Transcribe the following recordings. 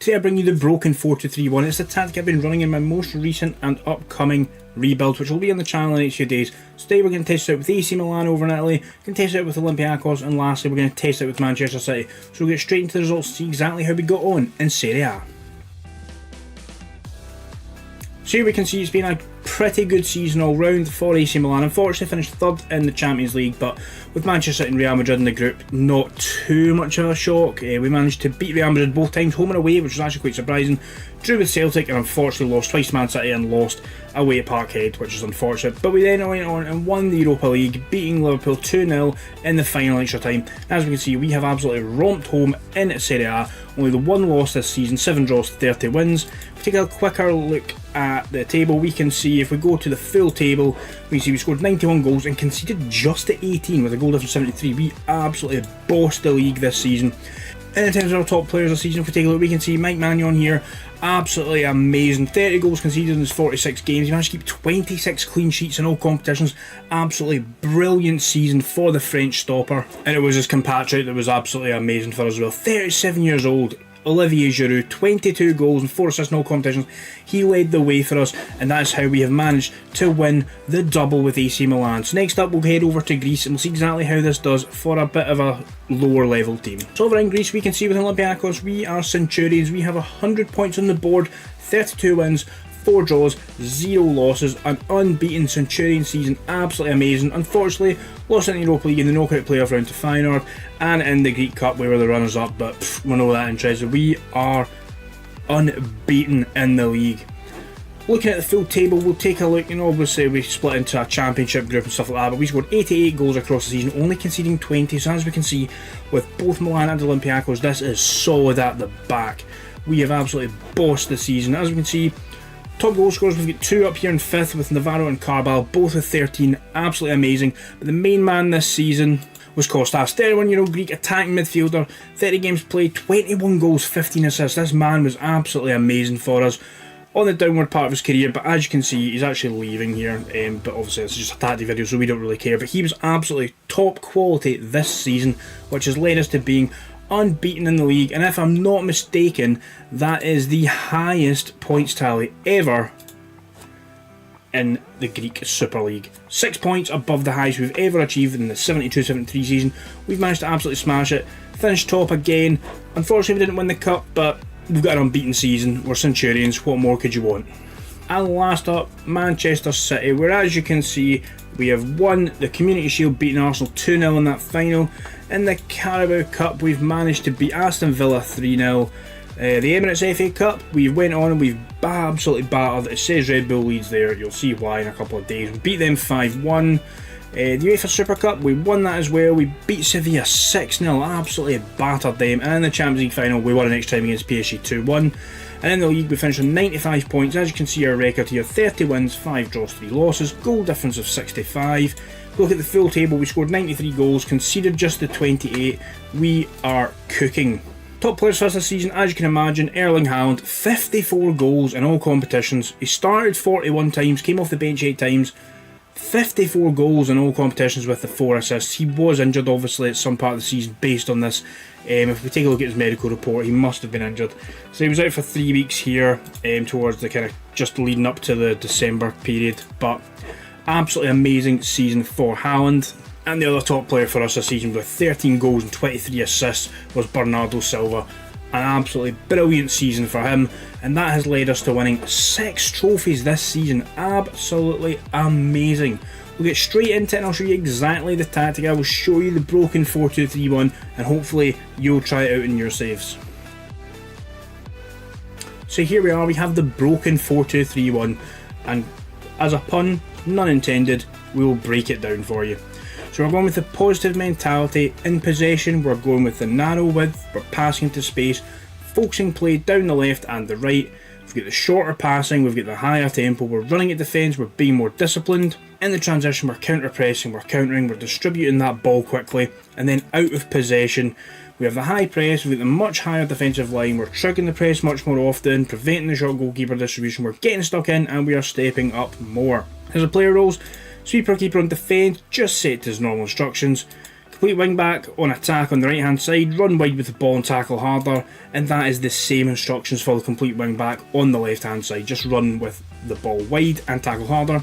Today I bring you the broken 4-2-3-1. It's the tactic I've been running in my most recent and upcoming rebuild, which will be on the channel in the next few days. So today we're going to test it out with AC Milan over in Italy, we're going to test it out with Olympiakos, and lastly we're going to test it with Manchester City. So we'll get straight into the results to see exactly how we got on in Serie A. So here we can see it's been a pretty good season all round for AC Milan. Unfortunately finished third in the Champions League, but with Manchester City and Real Madrid in the group, not too much of a shock. We managed to beat Real Madrid both times, home and away, which was actually quite surprising. Drew with Celtic and unfortunately lost twice to Man City and lost away at Parkhead, which is unfortunate. But we then went on and won the Europa League, beating Liverpool 2-0 in the final extra time. As we can see, we have absolutely romped home in Serie A. Only the one loss this season, 7 draws, 30 wins. If we take a quicker look at the table, we can see if we go to the full table, we can see we scored 91 goals and conceded just at 18 with a goal difference of 73. We absolutely bossed the league this season. And in terms of our top players this season, if we take a look, we can see Mike Maignan here, absolutely amazing. 30 goals conceded in his 46 games. He managed to keep 26 clean sheets in all competitions. Absolutely brilliant season for the French stopper. And it was his compatriot that was absolutely amazing for us as well. 37 years old. Olivier Giroud, 22 goals and 4 assists in all competitions. He led the way for us, and that's how we have managed to win the double with AC Milan. So next up we'll head over to Greece and we'll see exactly how this does for a bit of a lower level team. So over in Greece we can see with Olympiakos we are Centurions. We have 100 points on the board, 32 wins, 4 draws, 0 losses, an unbeaten Centurion season, absolutely amazing. Unfortunately, lost in the Europa League in the knockout playoff round to Feyenoord, and in the Greek Cup we were the runners up, but we're not that interested. We are unbeaten in the league. Looking at the full table, we'll take a look, and obviously we split into a championship group and stuff like that, but we scored 88 goals across the season, only conceding 20, so as we can see with both Milan and Olympiakos, this is solid at the back. We have absolutely bossed the season. As we can see, top goal scorers, we've got 2 up here in 5th with Navarro and Carbal, both with 13, absolutely amazing. But the main man this season was Kostas, 31-year-old Greek attacking midfielder, 30 games played, 21 goals, 15 assists. This man was absolutely amazing for us on the downward part of his career, but as you can see, he's actually leaving here, but obviously it's just a tactic video, so we don't really care. But he was absolutely top quality this season, which has led us to being unbeaten in the league, and if I'm not mistaken, that is the highest points tally ever in the Greek Super League. 6 points above the highest we've ever achieved in the 72-73 season. We've managed to absolutely smash it, finished top again. Unfortunately we didn't win the cup, but we've got an unbeaten season. We're Centurions, what more could you want? And last up, Manchester City, where as you can see we have won the Community Shield, beating Arsenal 2-0 in that final. In the Carabao Cup we've managed to beat Aston Villa 3-0. The Emirates FA Cup, we went on and we've absolutely battered. It says Red Bull Leeds there, you'll see why in a couple of days. We beat them 5-1. The UEFA Super Cup, we won that as well. We beat Sevilla 6-0, absolutely battered them. And in the Champions League final we won an extra time against PSG 2-1. And in the league we finished on 95 points. As you can see our record here, 30 wins, 5 draws, 3 losses, goal difference of 65. Look at the full table, we scored 93 goals, conceded just the 28. We are cooking. Top players for us this season, as you can imagine, Erling Haaland, 54 goals in all competitions. He started 41 times, came off the bench 8 times. 54 goals in all competitions with the 4 assists. He was injured obviously at some part of the season based on this. If we take a look at his medical report, he must have been injured. So he was out for 3 weeks here towards the kind of just leading up to the December period. But absolutely amazing season for Haaland. And the other top player for us this season with 13 goals and 23 assists was Bernardo Silva. An absolutely brilliant season for him, and that has led us to winning 6 trophies this season. Absolutely amazing. We'll get straight into it and I'll show you exactly the tactic. I will show you the broken 4-2-3-1 and hopefully you'll try it out in your saves. So here we are, we have the broken 4-2-3-1, and as a pun, none intended, we will break it down for you. So we're going with the positive mentality. In possession, we're going with the narrow width, we're passing into space, focusing play down the left and the right. We've got the shorter passing, we've got the higher tempo, we're running at defence, we're being more disciplined. In the transition, we're counter-pressing, we're countering, we're distributing that ball quickly. And then out of possession, we have the high press, we've got the much higher defensive line, we're triggering the press much more often, preventing the shot goalkeeper distribution, we're getting stuck in and we are stepping up more. As a player roles, sweeper, keeper and defence, just set to his normal instructions. complete wing back on attack on the right hand side, run wide with the ball and tackle harder, and that is the same instructions for the complete wing back on the left hand side, just run with the ball wide and tackle harder.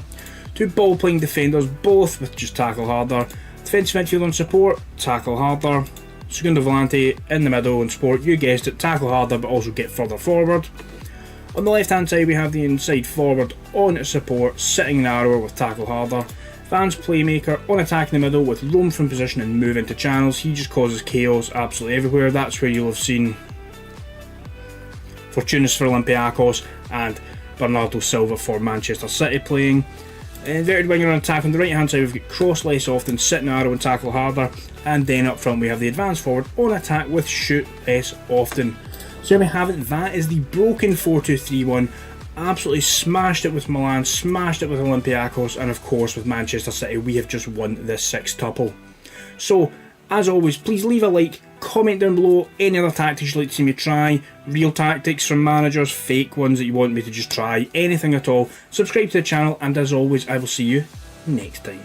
2 ball playing defenders, both with just tackle harder. Defensive midfield on support, tackle harder. Segundo volante in the middle on support, you guessed it, tackle harder but also get further forward. On the left hand side we have the inside forward on support, sitting narrower with tackle harder. Van's playmaker on attack in the middle with roam from position and move into channels. He just causes chaos absolutely everywhere. That's where you'll have seen Fortunas for Olympiakos and Bernardo Silva for Manchester City playing. Inverted winger on attack on the right hand side, we've got cross less often, sit narrow and tackle harder, and then up front we have the advanced forward on attack with shoot less often. So there we have it, that is the broken 4-2-3-1. Absolutely smashed it with Milan, smashed it with Olympiakos, and of course with Manchester City we have just won this sextuple. So as always, please leave a like, comment down below any other tactics you'd like to see me try, real tactics from managers, fake ones that you want me to just try, anything at all. Subscribe to the channel, and as always I will see you next time.